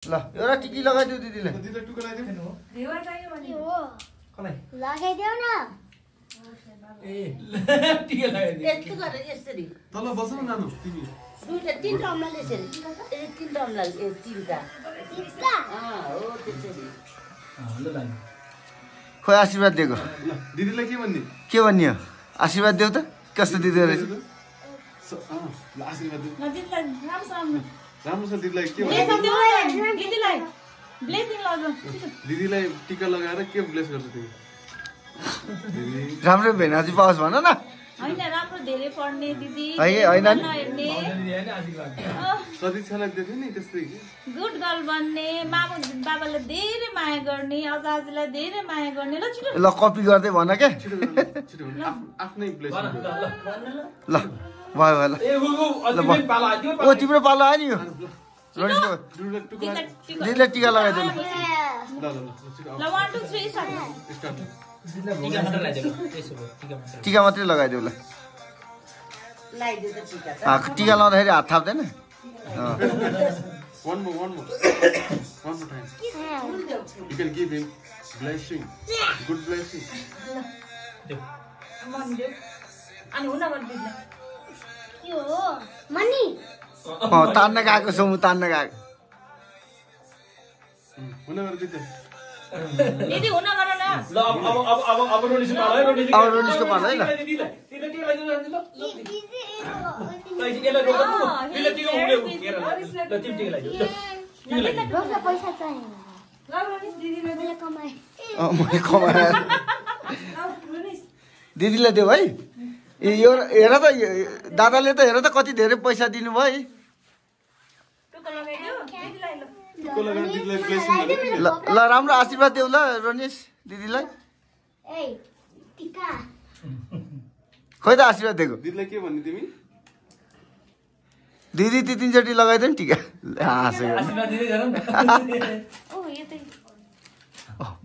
ल एउटा टिकी लगाइदिउ दिदीले दिदीले टुक्का लगाइदिउ देवर चाहियो भने हो कलाई लगाइदेऊ न ए टिका लगाइदिउ यस्तो गरेर यसरी तल बस्नु नानु तिमी दुईटा तीनटा अम्लाले यसरी ए तीनटा अम्लाले ए तीनटा इस्का हो त्यसरी ल दाइ खोइ आशीर्वाद दिएको ल दिदीलाई के भन्ने के भन्ने हो आशीर्वाद देऊ त कस्तो दिदी रहेछ ल आशीर्वाद दिउ न दिदीलाई राम्रोसँग राम्रो छ दिदीलाई के ब्लेसिङ भन्ने देऊ न दिदीलाई ब्लेसिङ लगाऊ दिदीलाई टिका लगाएर के ब्लेस गर्छ तिमी दिदी राम्रो भेनाजी पाओस् भन न हैन राम्रो धेरै पढ्ने दिदी होइन नि। हेर्ने आशीर्वाद सदिच्छालाई दिएको नि त्यस्तै गुड गर्ल बन्ने मामु बाबाले धेरै माया गर्ने अजाजलाई धेरै माया गर्ने ल छिटो ल कपी गर्दै भन के छिटो गर्नु आफ्नै ब्लेस ल ल भयो भयो ल ए ल अझै पाला आइदियो ओ तिम्रो पालो आयो नि यो रनिसको दिदीलाई टुक्का दिदीले टिका लगाइदिनु ल छिटो ल 1 2 3 स्टार्ट स्टार्ट टिका मात्र लगाइदियो त्यसो भयो टिका मात्र टिका मात्रै लगाइदेऊ ल लगाइदियो त टिका त टिका लाउँदाखेरि हात थाप्दैन one more time you can give him blessing good blessing मन देऊ अनि हुन मन दिदीलाई के हो मनी तान्न गएको छु म तान्न गएको हुन गएर दिदी दिदी हुन गर न ल अब रोनिसको पाला है रोनिसको अब रोनिसको पाला है ल दिदीलाई टिका लगाइदिनु ल दिदी यसलाई रोक दिदीलाई टिका उडे हेर ल तिमी टिका लगाइदिउ ल रोक्न पैसा चाहिएन ल रोनिस दिदीले मैले कमाएँ मैले कमाएर ल रोनिस दिदीलाई देऊ है यो हेर त दादाले त हेर त कति धेरै पैसा दिनुभयो है टुक्का लगाइदियो दिदीलाई ल टुक्का लगाएर दिदीलाई ब्लेसिङ गर्नु ल ल राम्रो आशीर्वाद देऊ ल रनिस दिदीलाई ए टिका खोइ त आशीर्वाद दिएको दिदीलाई के भन्ने तिमी दिदी ती तिनचोटि लगाइदियो नि टिका हाँसेको आशीर्वाद दिँदै जानु ओ यो त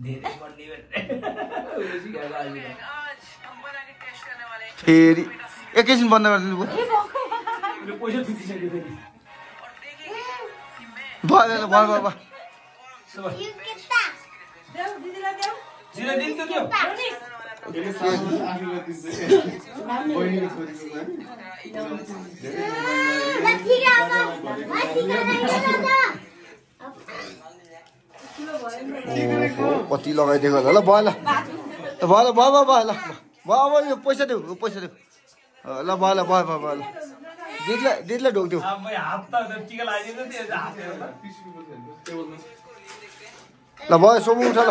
धेरै बन्ने भनेर सिकाएको आइदिनु फेरि एकैछिन बन्द गरिदिनु भयो पैसा फिटिसक्यो फेरि भयो भयो भयो यो केटा देऊ दिदीलाई देऊ जिरा दिन्छ के हो रोनिस यसले सानो आशीर्वाद दिन्छ बहिनीको छोरीको लागि टिका ओहो कति लगाइदिएको ल भयो ल भयो ल भयो भयो ल भयो अब यो पैसा देऊ पैसा देऊ ल भयो ल भयो भयो भयो ल दिदीलाई ढोकिदेऊ अब म हात त टिका लगाइदिनु त्यो हात टिस्यु टेबलमा ल भयो सोमु उठ ल